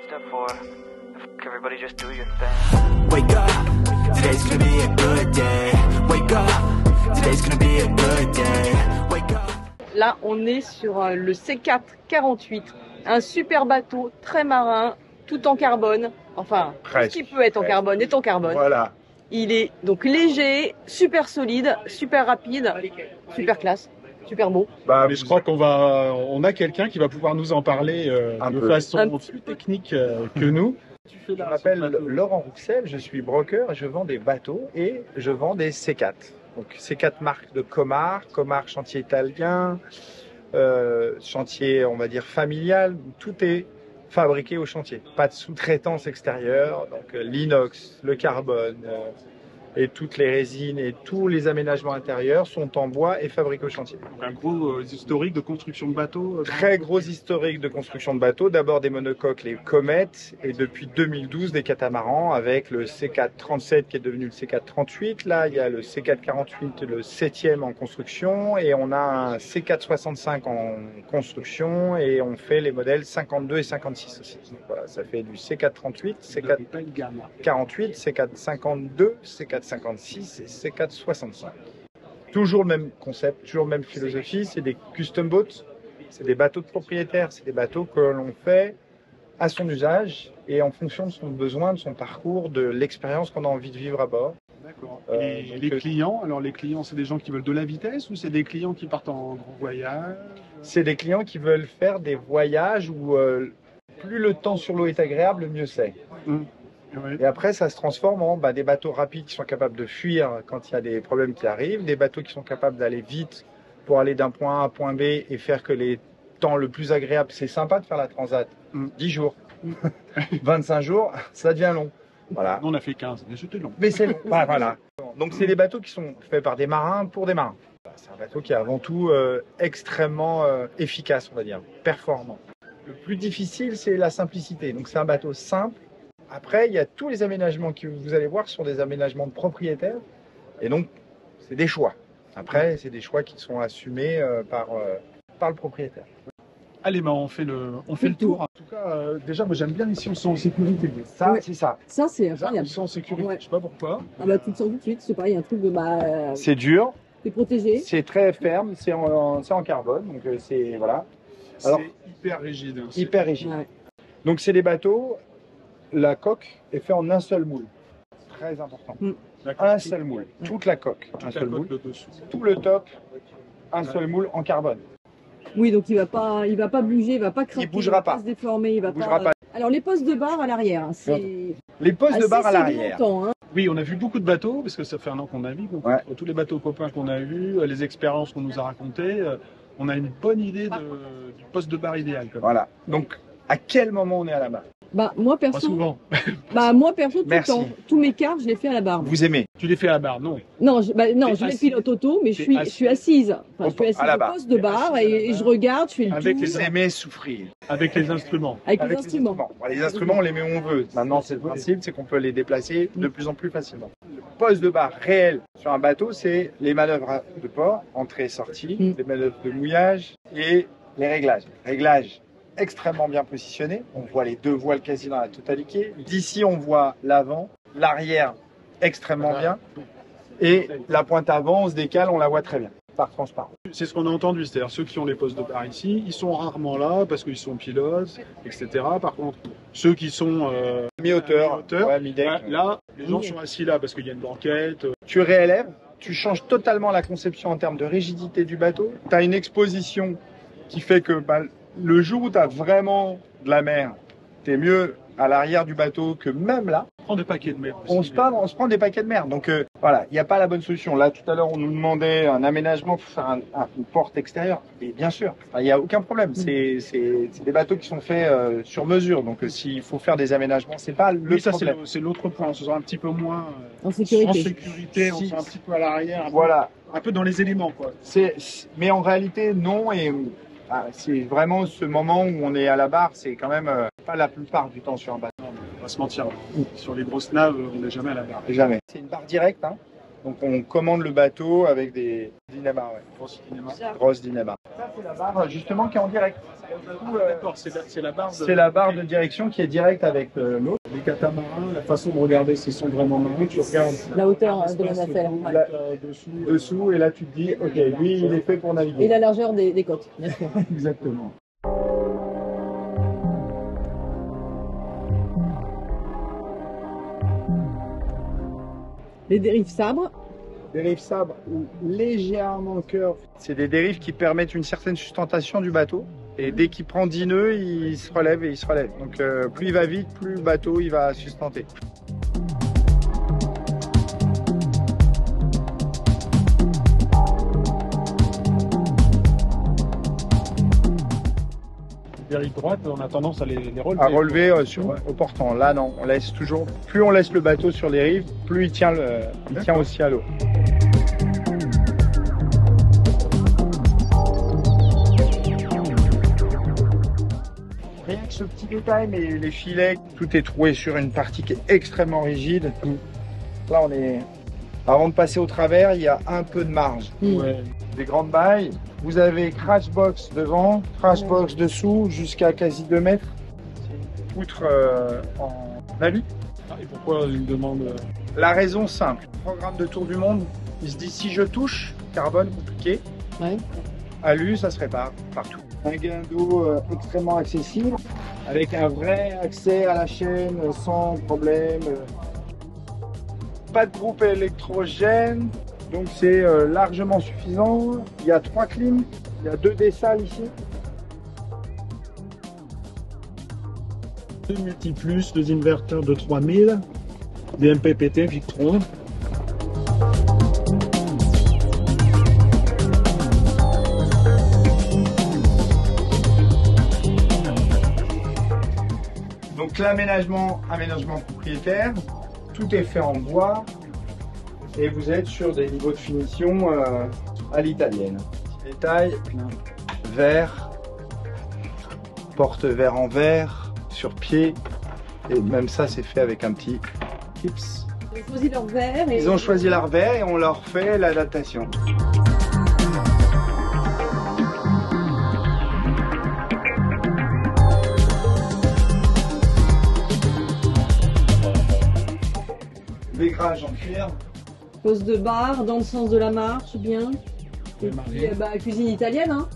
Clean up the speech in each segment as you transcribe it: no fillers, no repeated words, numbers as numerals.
Step 4. Everybody just do your thing. Wake up, today's gonna be a good day. Wake up, today's gonna be a good day. Wake up. Là, on est sur le C448, un super bateau très marin, tout en carbone. Enfin, tout ce qui peut être en carbone est en carbone. Voilà. Il est donc léger, super solide, super rapide, super classe, super beau. Bah, Mais je crois on a quelqu'un qui va pouvoir nous en parler de façon plus technique que nous. Je m'appelle Laurent Rouxel, je suis broker et je vends des bateaux et je vends des C4. Donc C4 marques de Comar chantier italien, chantier on va dire familial, tout est fabriqué au chantier. Pas de sous-traitance extérieure, donc l'inox, le carbone et toutes les résines et tous les aménagements intérieurs sont en bois et fabriqués au chantier. Donc un gros historique de construction de bateaux. Très gros historique de construction de bateaux. D'abord des monocoques, les Comètes, et depuis 2012 des catamarans avec le C437 qui est devenu le C438. Là, il y a le C448, le 7e en construction, et on a un C465 en construction, et on fait les modèles 52 et 56 aussi. Donc voilà, ça fait du C438, C448, C452, C456 et C465. Toujours le même concept, toujours la même philosophie, c'est des custom boats, c'est des bateaux de propriétaires, c'est des bateaux que l'on fait à son usage et en fonction de son besoin, de son parcours, de l'expérience qu'on a envie de vivre à bord. D'accord. Et les clients, alors les clients, c'est des gens qui veulent de la vitesse ou c'est des clients qui partent en grand voyage? C'est des clients qui veulent faire des voyages où plus le temps sur l'eau est agréable, mieux c'est. Oui. Et après, ça se transforme en des bateaux rapides qui sont capables de fuir quand il y a des problèmes qui arrivent, des bateaux qui sont capables d'aller vite pour aller d'un point A à un point B et faire que les temps le plus agréable, c'est sympa de faire la transat. 10 jours, 25 jours, ça devient long. Voilà. On a fait 15, mais c'était long. Mais c'est long. Voilà. Donc c'est des bateaux qui sont faits par des marins pour des marins. C'est un bateau qui est avant tout extrêmement efficace, on va dire, performant. Le plus difficile, c'est la simplicité. Donc c'est un bateau simple. Après, il y a tous les aménagements que vous allez voir sont des aménagements de propriétaires. Et donc, c'est des choix. Après, c'est des choix qui sont assumés par le propriétaire. Allez, on fait le tour. En tout cas, déjà, moi j'aime bien ici, on sent en sécurité. Ça, Ouais. c'est ça. Ça, c'est On incroyable. se sent en sécurité, Ouais. je sais pas pourquoi. Ah bah, tu le sens tout de suite, c'est pareil, il y a un truc de C'est dur, t'es protégé. c'est très ferme, c'est en carbone. Donc, c'est voilà. Alors, C'est hyper rigide. Hein. hyper rigide. Ouais. Donc, c'est des bateaux, la coque est faite en un seul moule. Très important. D'accord. Un seul moule. Toute la coque, un La seul coque moule. de dessus. Tout le top, un seul moule en carbone. Oui, donc il va pas bouger, il va pas craquer, bougera il va pas. se déformer, il va bougera pas. Alors les postes de barre à l'arrière, hein, c'est Les postes de assez barre à l'arrière. sédimentant, hein. Oui, on a vu beaucoup de bateaux, parce que ça fait un an qu'on a vu. Donc, Ouais. entre tous les bateaux copains qu'on a vus, les expériences qu'on nous a racontées, on a une bonne idée du poste de barre idéal. Quand même. Voilà. Donc, à quel moment on est à la barre? Bah moi Pas perso, souvent. tout le Merci. temps. Tous mes quarts, je les fais à la barre. Vous aimez? Tu les fais à la barre, non? Non, je T'es les assise. pilote auto, mais je T'es suis assise. Enfin, je suis assise à la au barre. poste de T'es barre assise à la et barre. je regarde, je fais le Avec tour Vous aimez souffrir. Avec les instruments. avec les Avec instruments. Bon, les instruments, on les met où on veut. Maintenant, c'est le principe, c'est qu'on peut les déplacer de plus en plus facilement. Le poste de barre réel sur un bateau, c'est les manœuvres de port, entrée-sortie, les manœuvres de mouillage et les réglages. Réglages extrêmement bien positionnés. On voit les deux voiles quasi dans la totalité. D'ici, on voit l'avant, l'arrière extrêmement bien. Et la pointe avant, on se décale, on la voit très bien, par transparent. C'est ce qu'on a entendu, c'est-à-dire ceux qui ont les postes de barre ici, ils sont rarement là parce qu'ils sont pilotes, etc. Par contre, ceux qui sont Mi-hauteur, mi-hauteur, ouais, mi-deck. là, les gens sont assis là parce qu'il y a une banquette. Tu réélèves, tu changes totalement la conception en termes de rigidité du bateau. Tu as une exposition qui fait que le jour où tu as vraiment de la mer, tu es mieux à l'arrière du bateau que même là. On prend des paquets de mer. On se prend des paquets de mer. Donc voilà, il n'y a pas la bonne solution. Là, tout à l'heure, on nous demandait un aménagement pour faire une porte extérieure. Et bien sûr, il n'y a aucun problème. C'est des bateaux qui sont faits sur mesure. Donc s'il faut faire des aménagements, c'est pas le Oui, ça problème. c'est l'autre point. On se sent un petit peu moins En sécurité. en sécurité, on se sent un petit peu à l'arrière, Voilà. un peu dans les éléments, quoi. Mais en réalité, non. Et c'est vraiment ce moment où on est à la barre, c'est quand même pas la plupart du temps sur un bateau. On va se mentir. Sur les grosses naves, on n'est jamais à la barre. Jamais. C'est une barre directe, hein. Donc on commande le bateau avec des Dynabar, ouais. Gros cinéma. Grosse Dynabar. Ça c'est la barre justement qui est en direct. D'accord, c'est la barre. C'est la barre de direction qui est directe avec l'autre. Les catamarans, la façon de regarder s'ils sont vraiment marins, tu regardes La hauteur de la nacelle. Dessous, et là tu te dis, ok, lui il est fait pour naviguer. Et la largeur des côtes, bien sûr. Exactement. Les dérives sabres. Dérive sabre ou légèrement curve. C'est des dérives qui permettent une certaine sustentation du bateau. Et dès qu'il prend 10 nœuds, il se relève et il se relève. Donc plus il va vite, plus le bateau il va sustenter. dérive droite, on a tendance à les relever. À relever au portant. Là non, on laisse toujours. Plus on laisse le bateau sur les rives, plus il tient aussi à l'eau. Rien que ce petit détail, mais les filets, tout est troué sur une partie qui est extrêmement rigide. Là, avant de passer au travers, il y a un peu de marge. Ouais. Des grandes bailles. Vous avez crash box devant, crash box dessous, jusqu'à quasi 2 mètres. C'est une poutre en alu. Et pourquoi une demande La raison simple. Le programme de Tour du Monde, il se dit si je touche, carbone compliqué. Ouais. Alu, ça se répare partout. Un gain d'eau extrêmement accessible, avec un vrai accès à la chaîne sans problème. Pas de groupe électrogène, donc c'est largement suffisant. Il y a 3 clims, il y a 2 dessales ici. 2 multiplus, 2 inverteurs de 3000, des MPPT Victron. Donc l'aménagement propriétaire, tout est fait en bois et vous êtes sur des niveaux de finition à l'italienne. Petit détail, verre, porte-verre en verre, sur pied, et même ça c'est fait avec un petit tips. Ils ont choisi leur verre. Ils ont choisi leur verre et on leur fait l'adaptation. L'égrage en cuir. Pose de barre dans le sens de la marche, bien. Et puis, cuisine italienne, hein.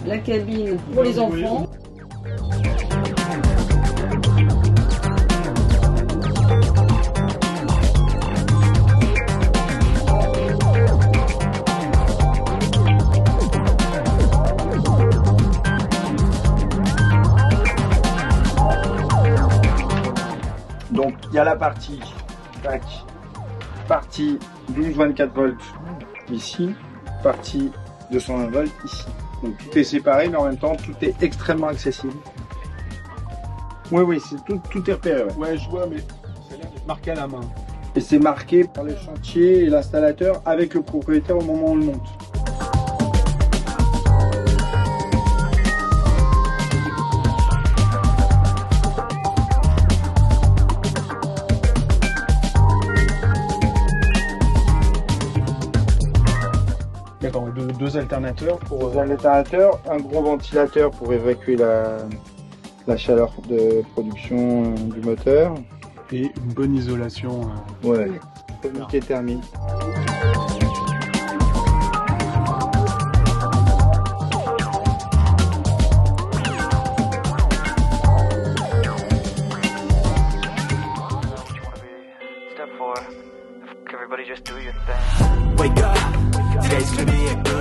La cabine pour les enfants. Donc il y a la partie 12-24 volts ici, partie 220 volts ici. Donc tout est séparé, mais en même temps tout est extrêmement accessible. Oui, c'est tout est repéré. Ouais, je vois, mais ça a l'air d'être marqué à la main. Et c'est marqué par le chantier et l'installateur avec le propriétaire au moment où on le monte. D'accord, deux alternateurs pour... Deux alternateurs, un gros ventilateur pour évacuer la chaleur de production du moteur. Et une bonne isolation. Ouais, comité thermique. Step 4. Everybody just do your thing. Wake up, today's gonna be a good